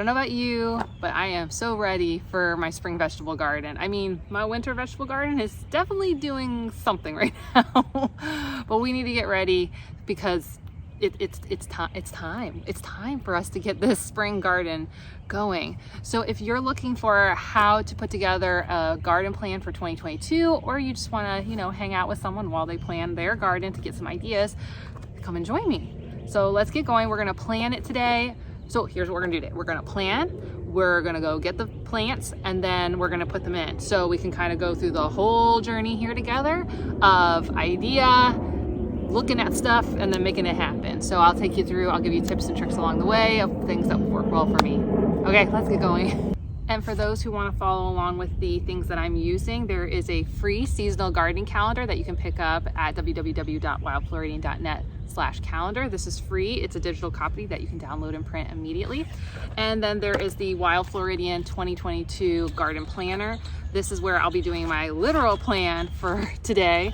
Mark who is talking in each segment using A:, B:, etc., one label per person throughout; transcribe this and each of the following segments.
A: I don't know about you, but I am so ready for my spring vegetable garden. I mean, my winter vegetable garden is definitely doing something right now, but we need to get ready because it's time for us to get this spring garden going. So if you're looking for how to put together a garden plan for 2022, or you just want to, hang out with someone while they plan their garden to get some ideas, come and join me. So let's get going. We're going to plan it today. So here's what we're gonna do today. We're gonna plan, we're gonna go get the plants, and then we're gonna put them in. So we can kind of go through the whole journey here together of idea, looking at stuff, and then making it happen. So I'll take you through, I'll give you tips and tricks along the way of things that work well for me. Okay, let's get going. And for those who want to follow along with the things that I'm using, there is a free seasonal gardening calendar that you can pick up at www.wildfloridian.net/calendar. This is free. It's a digital copy that you can download and print immediately. And then there is the Wild Floridian 2022 Garden Planner. This is where I'll be doing my literal plan for today.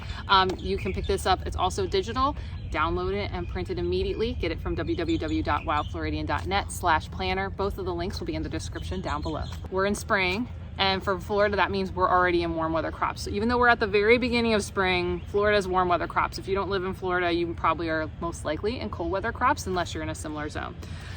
A: You can pick this up. It's also digital. Download it and print it immediately. Get it from www.wildfloridian.net/planner. Both of the links will be in the description down below. We're in spring, and for Florida, that means we're already in warm weather crops. So even though we're at the very beginning of spring, Florida's warm weather crops. If you don't live in Florida, you probably are most likely in cold weather crops unless you're in a similar zone.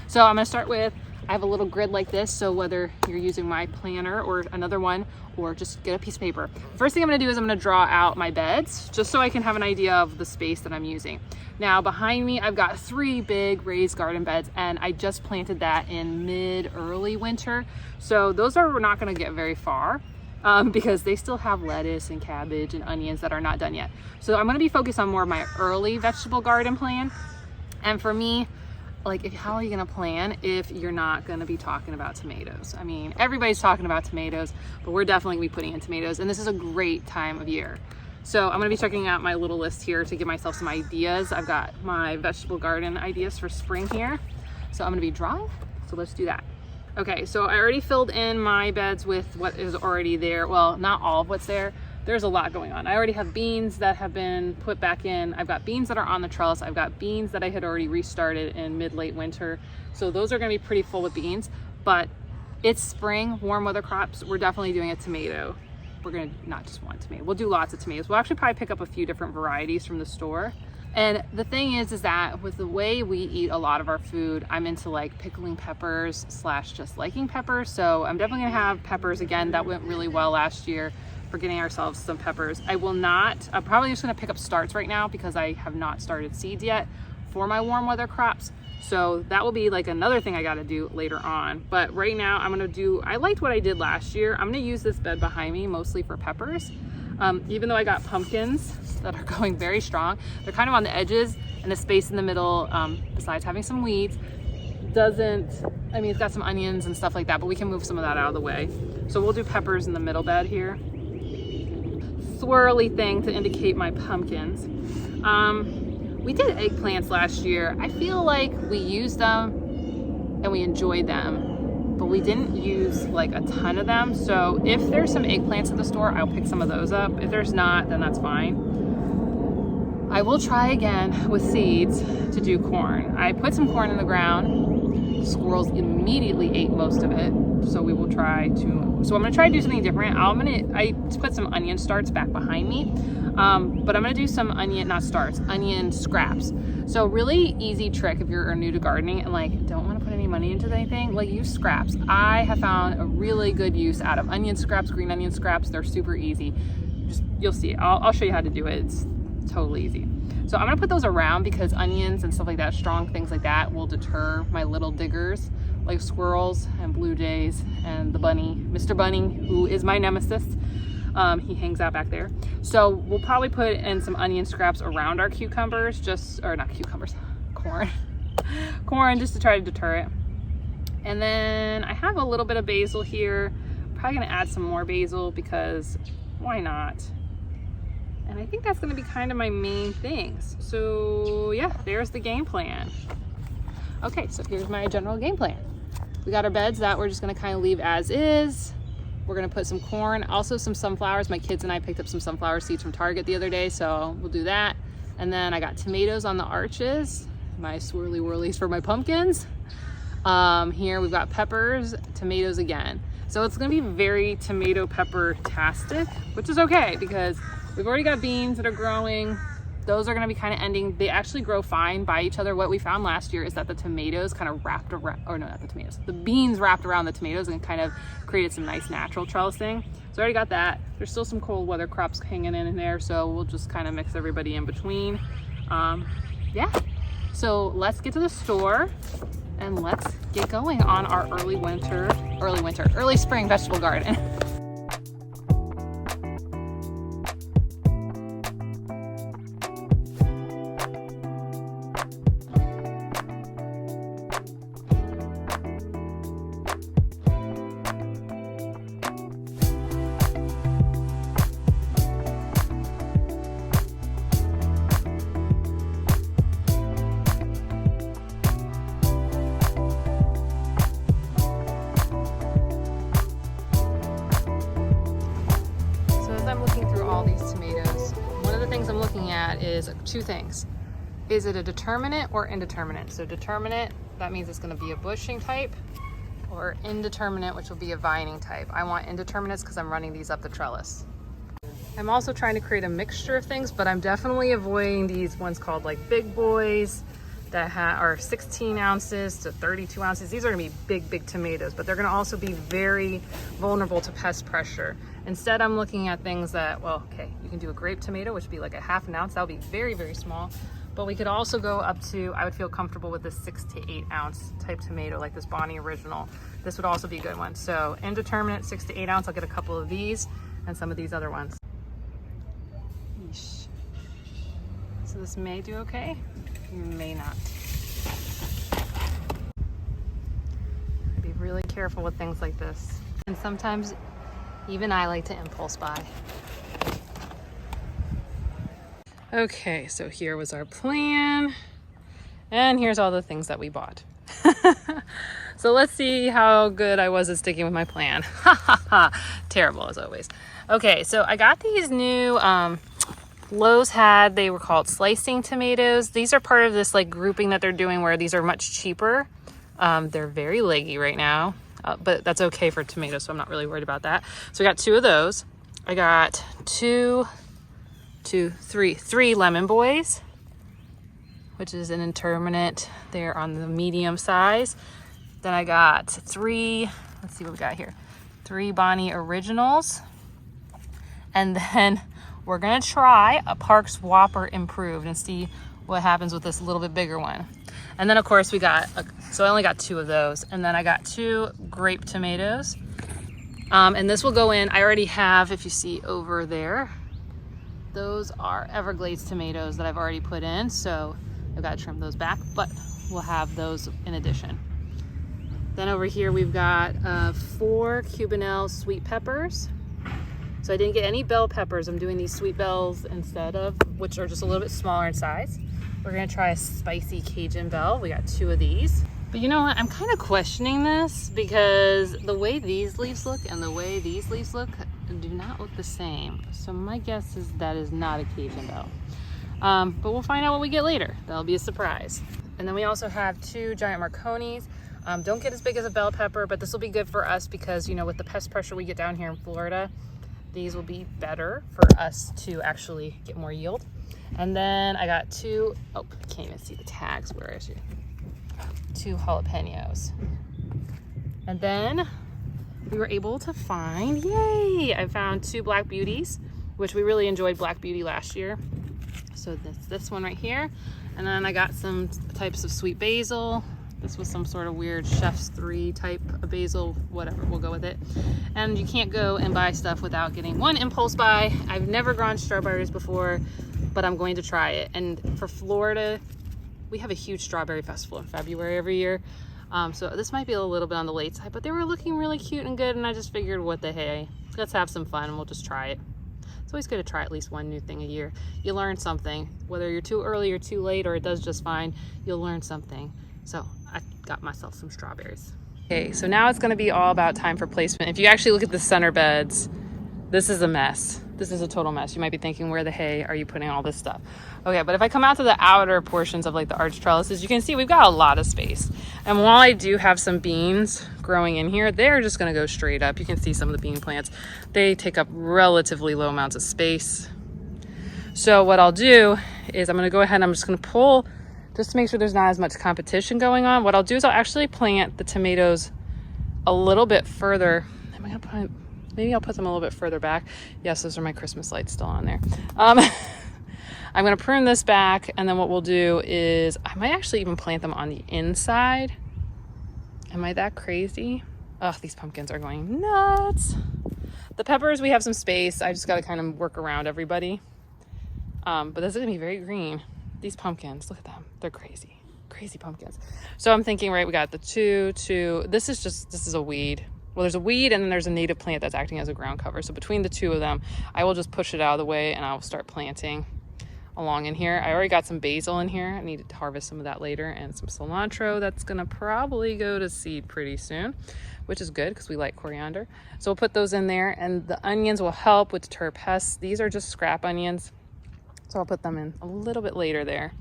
A: So I'm gonna start with, I have a little grid like this, so whether you're using my planner or another one, or just get a piece of paper. First thing I'm gonna do is I'm gonna draw out my beds, just so I can have an idea of the space that I'm using. Now behind me, I've got 3 big raised garden beds, and I just planted that in early winter. So those are not gonna get very far because they still have lettuce and cabbage and onions that are not done yet. So I'm gonna be focused on more of my early vegetable garden plan. And for me, how are you gonna plan if you're not gonna be talking about tomatoes? I mean, everybody's talking about tomatoes, but we're definitely gonna be putting in tomatoes, and this is a great time of year. So I'm gonna be checking out my little list here to give myself some ideas. I've got my vegetable garden ideas for spring here. So I'm gonna be drawing, so let's do that. Okay, so I already filled in my beds with what is already there. Well, not all of what's there. There's a lot going on. I already have beans that have been put back in. I've got beans that are on the trellis. I've got beans that I had already restarted in late winter. So those are gonna be pretty full with beans, but it's spring, warm weather crops. We're definitely doing a tomato. We're gonna not just one tomato. We'll do lots of tomatoes. We'll actually probably pick up a few different varieties from the store. And the thing is that with the way we eat a lot of our food, I'm into pickling peppers / just liking peppers. So I'm definitely gonna have peppers again. That went really well last year for getting ourselves some peppers. I'm probably just gonna pick up starts right now because I have not started seeds yet for my warm weather crops. So that will be another thing I gotta do later on. But right now I liked what I did last year. I'm gonna use this bed behind me mostly for peppers. Even though I got pumpkins that are going very strong, they're kind of on the edges, and the space in the middle, besides having some weeds, it's got some onions and stuff like that, but we can move some of that out of the way. So we'll do peppers in the middle bed here. Swirly thing to indicate my pumpkins. We did eggplants last year. I feel like we used them and we enjoyed them, but we didn't use a ton of them. So if there's some eggplants at the store, I'll pick some of those up. If there's not, then that's fine. I will try again with seeds to do corn. I put some corn in the ground. Squirrels immediately ate most of it. So I'm gonna try to do something different. I put some onion starts back behind me, but I'm gonna do some onion scraps. So really easy trick if you're new to gardening and don't want to put any money into anything, use scraps. I have found a really good use out of onion scraps, green onion scraps. They're super easy. You'll see. I'll show you how to do it. It's totally easy. So I'm gonna put those around because onions and stuff like that, strong things like that, will deter my little diggers like squirrels and blue jays and the bunny, Mr. Bunny, who is my nemesis. He hangs out back there. So we'll probably put in some onion scraps around our cucumbers, corn. Corn, just to try to deter it. And then I have a little bit of basil here. I'm probably gonna add some more basil because why not? And I think that's gonna be kind of my main things. So yeah, there's the game plan. Okay, so here's my general game plan. We got our beds that we're just gonna kind of leave as is. We're gonna put some corn, also some sunflowers. My kids and I picked up some sunflower seeds from Target the other day, so we'll do that. And then I got tomatoes on the arches, my swirly whirlies for my pumpkins. Here we've got peppers, tomatoes again. So it's gonna be very tomato pepper-tastic, which is okay because we've already got beans that are growing. Those are gonna be kind of ending. They actually grow fine by each other. What we found last year is that the tomatoes kind of wrapped around, or no, not the tomatoes, the beans wrapped around the tomatoes and kind of created some nice natural trellising. So I already got that. There's still some cold weather crops hanging in there, so we'll just kind of mix everybody in between. Yeah, so let's get to the store and let's get going on our early spring vegetable garden. Is two things. Is it a determinate or indeterminate? So determinate, that means it's going to be a bushing type, or indeterminate, which will be a vining type. I want indeterminates because I'm running these up the trellis. I'm also trying to create a mixture of things, but I'm definitely avoiding these ones called like big boys that are 16 ounces to 32 ounces. These are going to be big tomatoes, but they're going to also be very vulnerable to pest pressure. Instead, I'm looking at things that, well, okay, you can do a grape tomato, which would be like a half an ounce. That would be very small. But we could also go up to, I would feel comfortable with this 6 to 8 ounce type tomato, like this Bonnie Original. This would also be a good one. So indeterminate, 6 to 8 ounce. I'll get a couple of these and some of these other ones. Yeesh. So this may do okay, may not. Be really careful with things like this. And sometimes even I like to impulse buy. Okay, so here was our plan. And here's all the things that we bought. So let's see how good I was at sticking with my plan. Terrible as always. Okay, so I got these new, Lowe's had, they were called slicing tomatoes. These are part of this like grouping that they're doing where these are much cheaper. They're very leggy right now. But that's okay for tomatoes, so I'm not really worried about that. So I got 2 of those. I got three lemon boys, which is an indeterminate. They're on the medium size. Then I got 3, let's see what we got here. 3 Bonnie Originals. And then we're gonna try a Parks Whopper Improved and see what happens with this little bit bigger one. And then of course we got, so I only got 2 of those. And then I got 2 grape tomatoes. And this will go in, I already have, if you see over there, those are Everglades tomatoes that I've already put in. So I've got to trim those back, but we'll have those in addition. Then over here we've got 4 Cubanelle sweet peppers. So I didn't get any bell peppers. I'm doing these sweet bells instead of, which are just a little bit smaller in size. We're gonna try a spicy Cajun bell. We got 2 of these. But you know what? I'm kind of questioning this because the way these leaves look and the way these leaves look do not look the same. So my guess is that is not a Cajun bell. But we'll find out what we get later. That'll be a surprise. And then we also have 2 giant Marconis. Don't get as big as a bell pepper, but this will be good for us because, you know, with the pest pressure we get down here in Florida, these will be better for us to actually get more yield. And then I got 2, oh, I can't even see the tags. Where is it? 2 jalapenos. And then we were able to find, yay! I found 2 Black Beauties, which we really enjoyed Black Beauty last year. So this one right here. And then I got some types of sweet basil. This was some sort of weird Chef's 3 type of basil, whatever, we'll go with it. And you can't go and buy stuff without getting one impulse buy. I've never grown strawberries before, but I'm going to try it. And for Florida, we have a huge strawberry festival in February every year. So this might be a little bit on the late side, but they were looking really cute and good. And I just figured, what the hey, let's have some fun and we'll just try it. It's always good to try at least one new thing a year. You learn something, whether you're too early or too late, or it does just fine, you'll learn something. So I got myself some strawberries. Okay, so now it's gonna be all about time for placement. If you actually look at the center beds, This is a mess. This is a total mess. You might be thinking, where the hay are you putting all this stuff? Okay, but if I come out to the outer portions of like the arch trellises, you can see we've got a lot of space. And while I do have some beans growing in here, they're just gonna go straight up. You can see some of the bean plants. They take up relatively low amounts of space. So what I'll do is I'm gonna go ahead and I'm just gonna pull, just to make sure there's not as much competition going on. What I'll do is I'll actually plant the tomatoes a little bit further. Maybe I'll put them a little bit further back. Yes, those are my Christmas lights still on there. I'm gonna prune this back, and then what we'll do is I might actually even plant them on the inside. Am I that crazy? Oh, these pumpkins are going nuts. The peppers, we have some space. I just gotta kind of work around everybody. But this is gonna be very green. These pumpkins, look at them. They're crazy, crazy pumpkins. So I'm thinking, right, we got the two. This is a weed. Well, there's a weed and then there's a native plant that's acting as a ground cover. So between the two of them, I will just push it out of the way and I'll start planting along in here. I already got some basil in here. I need to harvest some of that later, and some cilantro that's gonna probably go to seed pretty soon, which is good because we like coriander. So we'll put those in there, and the onions will help with deter pests. These are just scrap onions, so I'll put them in a little bit later there.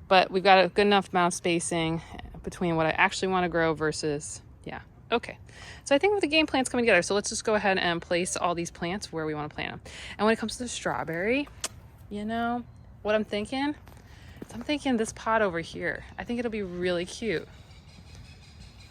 A: But we've got a good enough amount of spacing between what I actually want to grow versus, yeah. Okay, so I think the game plan's coming together. So let's just go ahead and place all these plants where we want to plant them. And when it comes to the strawberry, you know, what I'm thinking this pot over here. I think it'll be really cute.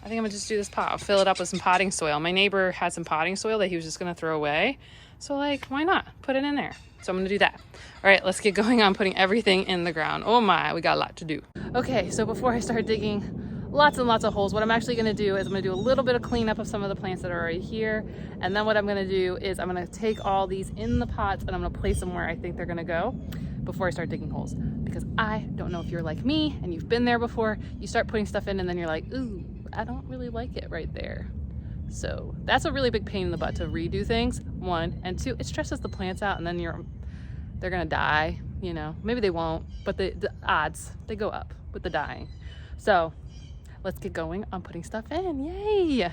A: I think I'm gonna just do this pot. I'll fill it up with some potting soil. My neighbor had some potting soil that he was just gonna throw away. So like, why not? Put it in there. So I'm gonna do that. All right, let's get going on putting everything in the ground. Oh my, we got a lot to do. Okay, so before I start digging lots and lots of holes, what I'm actually gonna do is I'm gonna do a little bit of cleanup of some of the plants that are already here. And then what I'm gonna do is I'm gonna take all these in the pots and I'm gonna place them where I think they're gonna go before I start digging holes. Because I don't know if you're like me and you've been there before, you start putting stuff in and then you're like, ooh, I don't really like it right there. So that's a really big pain in the butt to redo things, one. And two, it stresses the plants out and then they're gonna die, you know. Maybe they won't, but the odds, they go up with the dying. So let's get going on putting stuff in. Yay!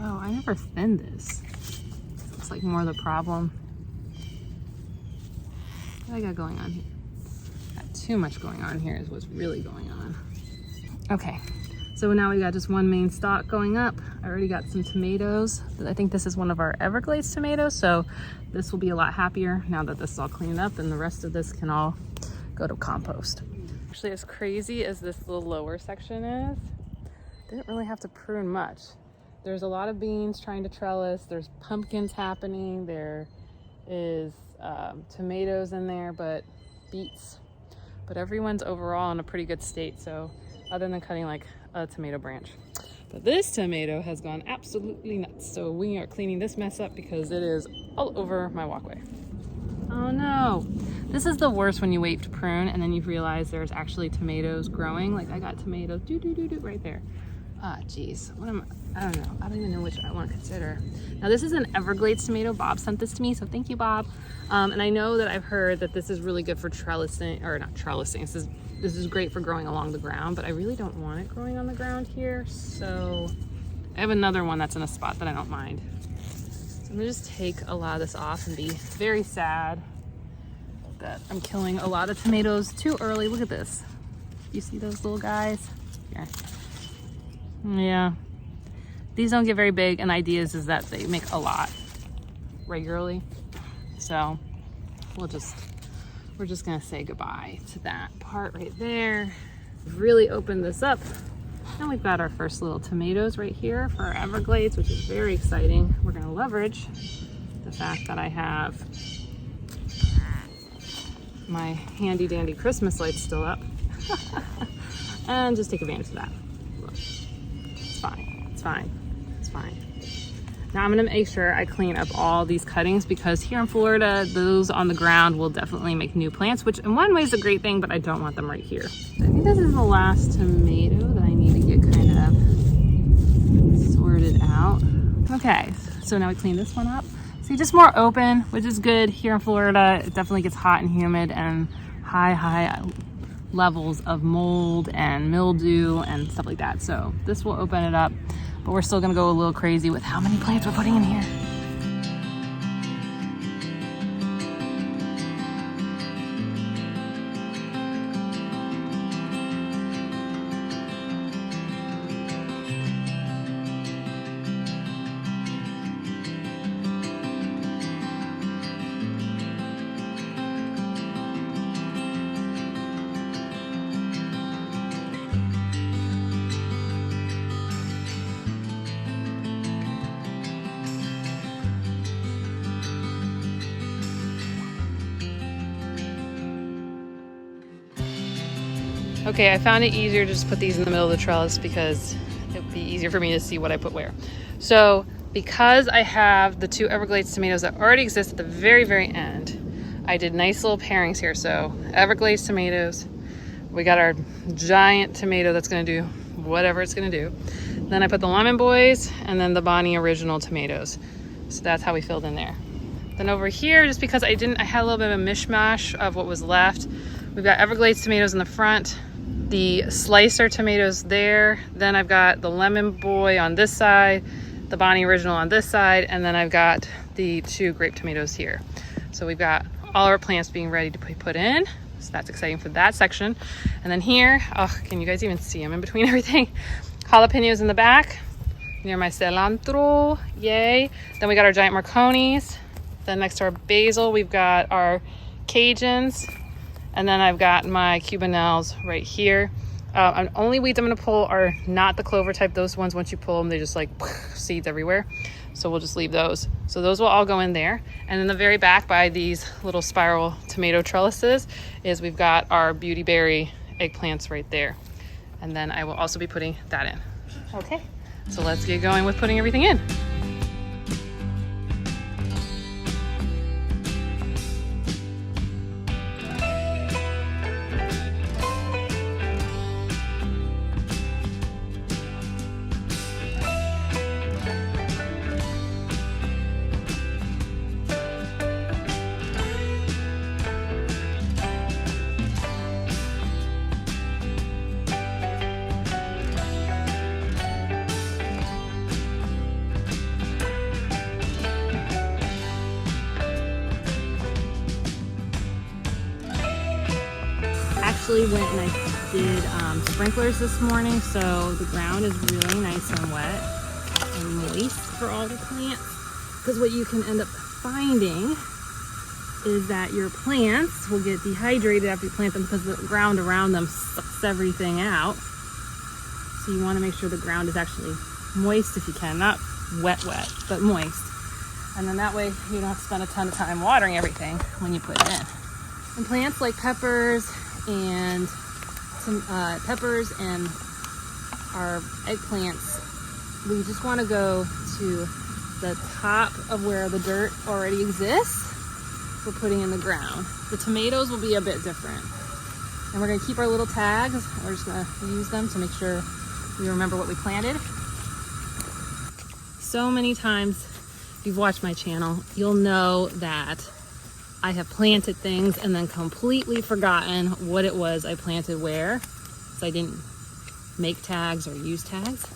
A: Oh, I never thinned this. It's like more the problem. What do I got going on here? Got too much going on here is what's really going on. Okay. So now we got just one main stalk going up. I already got some tomatoes. I think this is one of our Everglades tomatoes, so this will be a lot happier now that this is all cleaned up, and the rest of this can all go to compost. Actually, as crazy as this little lower section is, didn't really have to prune much. There's a lot of beans trying to trellis. There's pumpkins happening. There is tomatoes in there, but beets. But everyone's overall in a pretty good state, so other than cutting like a tomato branch. But this tomato has gone absolutely nuts. So we are cleaning this mess up because it is all over my walkway. Oh no. This is the worst when you wait to prune and then you realize there's actually tomatoes growing. Like I got tomatoes right there. Ah, geez. I don't know. I don't even know which I want to consider. Now this is an Everglades tomato. Bob sent this to me, so thank you, Bob. And I know that I've heard that this is really good for trellising, or not trellising. This is great for growing along the ground, but I really don't want it growing on the ground here. So I have another one that's in a spot that I don't mind. So I'm gonna just take a lot of this off and be very sad that I'm killing a lot of tomatoes too early. Look at this. You see those little guys? Here. Yeah. These don't get very big, and the idea is that they make a lot regularly. So we're just gonna say goodbye to that part right there. Really open this up. And we've got our first little tomatoes right here for our Everglades, which is very exciting. We're gonna leverage the fact that I have my handy dandy Christmas lights still up and just take advantage of that. Look, it's fine, it's fine, it's fine. Now I'm gonna make sure I clean up all these cuttings because here in Florida, those on the ground will definitely make new plants, which in one way is a great thing, but I don't want them right here. I think this is the last tomato that I need to get kind of sorted out. Okay, so now we clean this one up. See, just more open, which is good. Here in Florida, it definitely gets hot and humid and high levels of mold and mildew and stuff like that. So this will open it up, but we're still gonna go a little crazy with how many plants we're putting in here. Okay, I found it easier to just put these in the middle of the trellis because it would be easier for me to see what I put where. So because I have the 2 Everglades tomatoes that already exist at the very, very end, I did nice little pairings here. So Everglades tomatoes, we got our giant tomato that's gonna do whatever it's gonna do. Then I put the Lemon Boys and then the Bonnie original tomatoes. So that's how we filled in there. Then over here, just because I had a little bit of a mishmash of what was left, we've got Everglades tomatoes in the front, the slicer tomatoes there, then I've got the Lemon Boy on this side, the Bonnie original on this side, and then I've got the 2 grape tomatoes here. So we've got all our plants being ready to be put in. So that's exciting for that section. And then here, oh, can you guys even see them in between everything? Jalapenos in the back, near my cilantro, yay. Then we got our giant Marconis. Then next to our basil, we've got our Cajuns. And then I've got my Cubanelles right here. Only weeds I'm gonna pull are not the clover type. Those ones, once you pull them, they just like seeds everywhere. So we'll just leave those. So those will all go in there. And in the very back by these little spiral tomato trellises is we've got our beauty berry eggplants right there. And then I will also be putting that in. Okay, so let's get going with putting everything in. Actually went and I did sprinklers this morning, so the ground is really nice and wet and moist for all the plants. Because what you can end up finding is that your plants will get dehydrated after you plant them because the ground around them sucks everything out. So you want to make sure the ground is actually moist if you can, not wet, but moist. And then that way you don't have to spend a ton of time watering everything when you put it in. And plants like peppers and our eggplants, we just want to go to the top of where the dirt already exists for putting in the ground. The tomatoes will be a bit different. And we're going to keep our little tags. We're just going to use them to make sure we remember what we planted. So many times, if you've watched my channel, you'll know that I have planted things and then completely forgotten what it was I planted where. So I didn't make tags or use tags.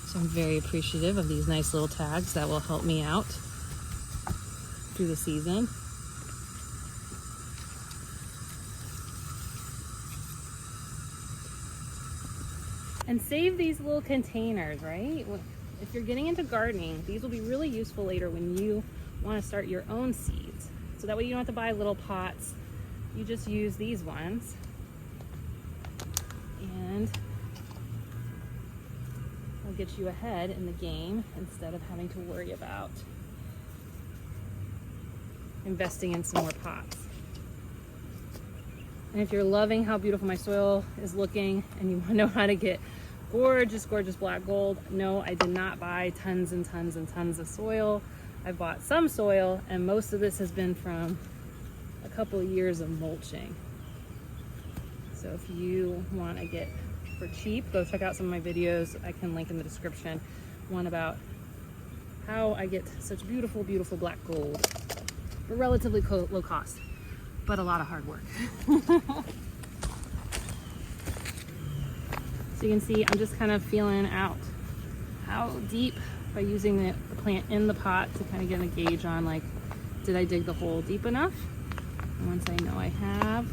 A: So I'm very appreciative of these nice little tags that will help me out through the season. And save these little containers, right? If you're getting into gardening, these will be really useful later when you want to start your own seeds. So that way you don't have to buy little pots. You just use these ones. And it'll get you ahead in the game instead of having to worry about investing in some more pots. And if you're loving how beautiful my soil is looking and you want to know how to get gorgeous, gorgeous black gold, no, I did not buy tons and tons and tons of soil. I bought some soil, and most of this has been from a couple of years of mulching. So if you want to get for cheap, go check out some of my videos. I can link in the description. One about how I get such beautiful, beautiful black gold for relatively low cost, but a lot of hard work. So you can see I'm just kind of feeling out how deep by using the plant in the pot to kind of get a gauge on, like, did I dig the hole deep enough? And once I know I have,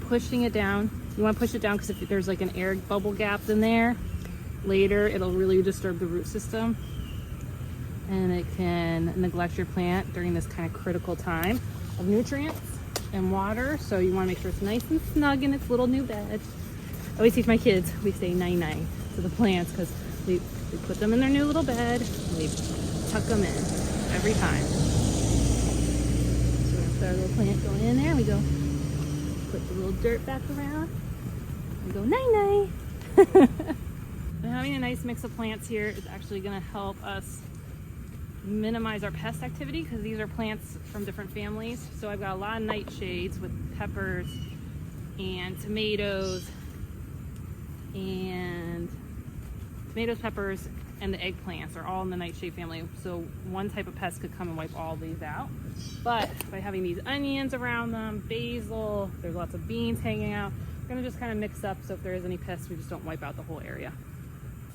A: pushing it down. You want to push it down because if there's like an air bubble gap in there, later it'll really disturb the root system and it can neglect your plant during this kind of critical time of nutrients and water. So you want to make sure it's nice and snug in its little new bed. I always teach my kids, we say night-night to the plants because we put them in their new little bed and we tuck them in every time. So we're gonna put our little plant going in there. We go put the little dirt back around. We go night-night. And having a nice mix of plants here is actually gonna help us minimize our pest activity because these are plants from different families. So I've got a lot of nightshades with peppers and tomatoes, peppers, and the eggplants are all in the nightshade family. So one type of pest could come and wipe all these out. But by having these onions around them, basil, there's lots of beans hanging out, we're gonna just kind of mix up so if there is any pests, we just don't wipe out the whole area.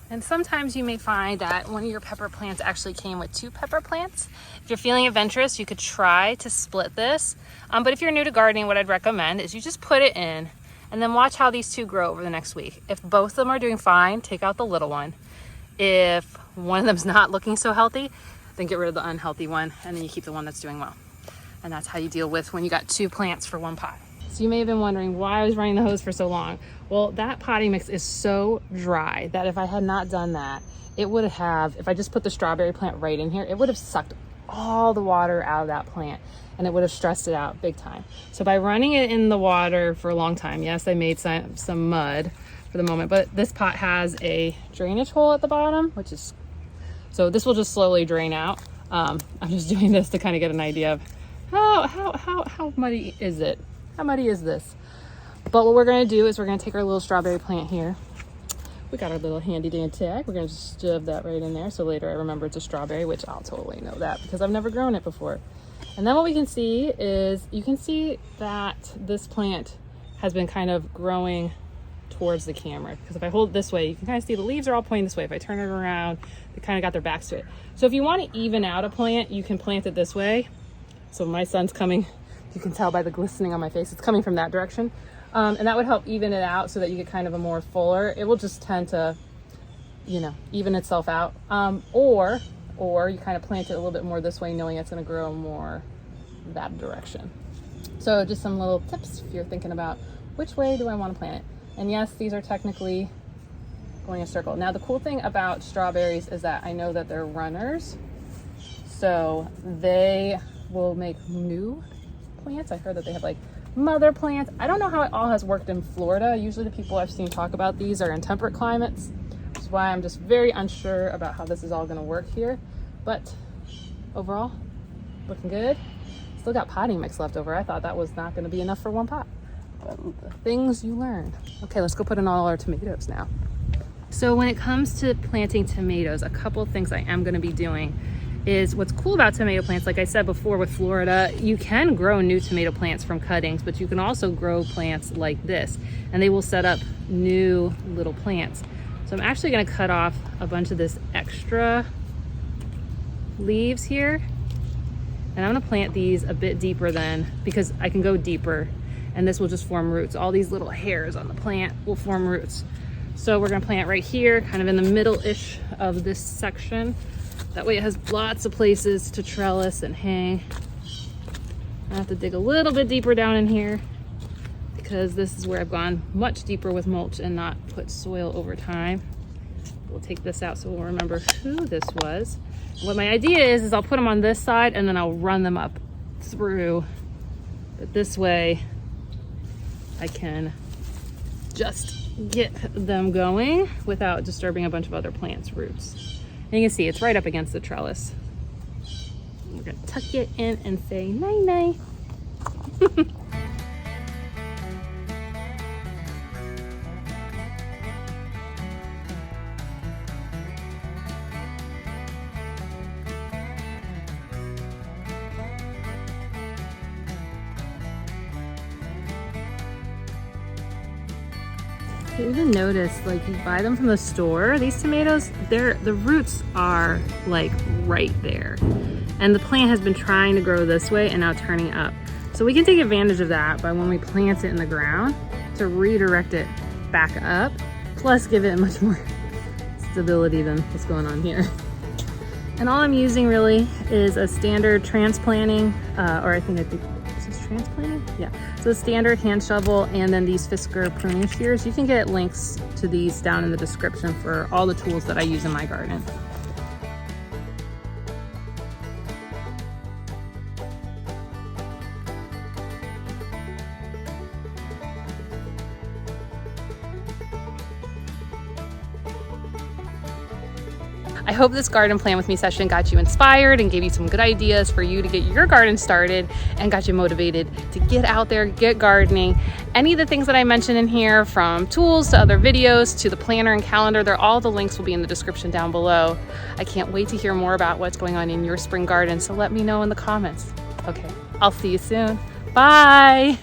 A: And sometimes you may find that one of your pepper plants actually came with 2 pepper plants. If you're feeling adventurous, you could try to split this. But if you're new to gardening, what I'd recommend is you just put it in and then watch how these 2 grow over the next week. If both of them are doing fine, take out the little one. If one of them's not looking so healthy, then get rid of the unhealthy one and then you keep the one that's doing well. And that's how you deal with when you got 2 plants for 1 pot. So you may have been wondering why I was running the hose for so long. Well, that potting mix is so dry that if I had not done that, it would have, if I just put the strawberry plant right in here, it would have sucked all the water out of that plant and it would have stressed it out big time. So by running it in the water for a long time, yes, I made some mud for the moment, but this pot has a drainage hole at the bottom, which is, so this will just slowly drain out. I'm just doing this to kind of get an idea of how muddy is it? How muddy is this? But what we're gonna do is we're gonna take our little strawberry plant here. We got our little handy dandy tag. We're gonna just shove that right in there so later I remember it's a strawberry, which I'll totally know that because I've never grown it before. And then what we can see is, you can see that this plant has been kind of growing towards the camera, because if I hold it this way, you can kind of see the leaves are all pointing this way. If I turn it around, they kind of got their backs to it. So if you want to even out a plant, you can plant it this way. So my sun's coming, you can tell by the glistening on my face, it's coming from that direction. And that would help even it out so that you get kind of a more fuller, it will just tend to, you know, even itself out. Or you kind of plant it a little bit more this way, knowing it's going to grow more that direction. So just some little tips if you're thinking about which way do I want to plant it. And yes, these are technically going a circle. Now the cool thing about strawberries is that I know that they're runners, so they will make new plants. I heard that they have like mother plants. I don't know how it all has worked in Florida. Usually the people I've seen talk about these are in temperate climates, which is why I'm just very unsure about how this is all going to work here. But overall, looking good. Still got potting mix left over. I thought that was not going to be enough for 1 pot. But the things you learn. Okay, let's go put in all our tomatoes now. So when it comes to planting tomatoes, a couple of things I am going to be doing is, what's cool about tomato plants, like I said before with Florida, you can grow new tomato plants from cuttings, but you can also grow plants like this and they will set up new little plants. So I'm actually going to cut off a bunch of this extra leaves here, and I'm going to plant these a bit deeper then, because I can go deeper and this will just form roots. All these little hairs on the plant will form roots. So we're going to plant right here, kind of in the middle-ish of this section. That way it has lots of places to trellis and hang. I have to dig a little bit deeper down in here because this is where I've gone much deeper with mulch and not put soil over time. We'll take this out so we'll remember who this was. What my idea is I'll put them on this side and then I'll run them up through. But this way I can just get them going without disturbing a bunch of other plants' roots. And you can see it's right up against the trellis. We're gonna tuck it in and say night-night. I even noticed, like, you buy them from the store, these tomatoes, the roots are like right there. And the plant has been trying to grow this way and now turning up. So we can take advantage of that by when we plant it in the ground to redirect it back up, plus give it much more stability than what's going on here. And all I'm using really is a standard transplanting, or I think is this transplanting? Yeah. So a standard hand shovel and then these Fisker pruning shears. You can get links to these down in the description for all the tools that I use in my garden. I hope this garden plan with me session got you inspired and gave you some good ideas for you to get your garden started and got you motivated to get out there, get gardening. Any of the things that I mentioned in here, from tools to other videos to the planner and calendar, all the links will be in the description down below. I can't wait to hear more about what's going on in your spring garden, so let me know in the comments. Okay, I'll see you soon. Bye.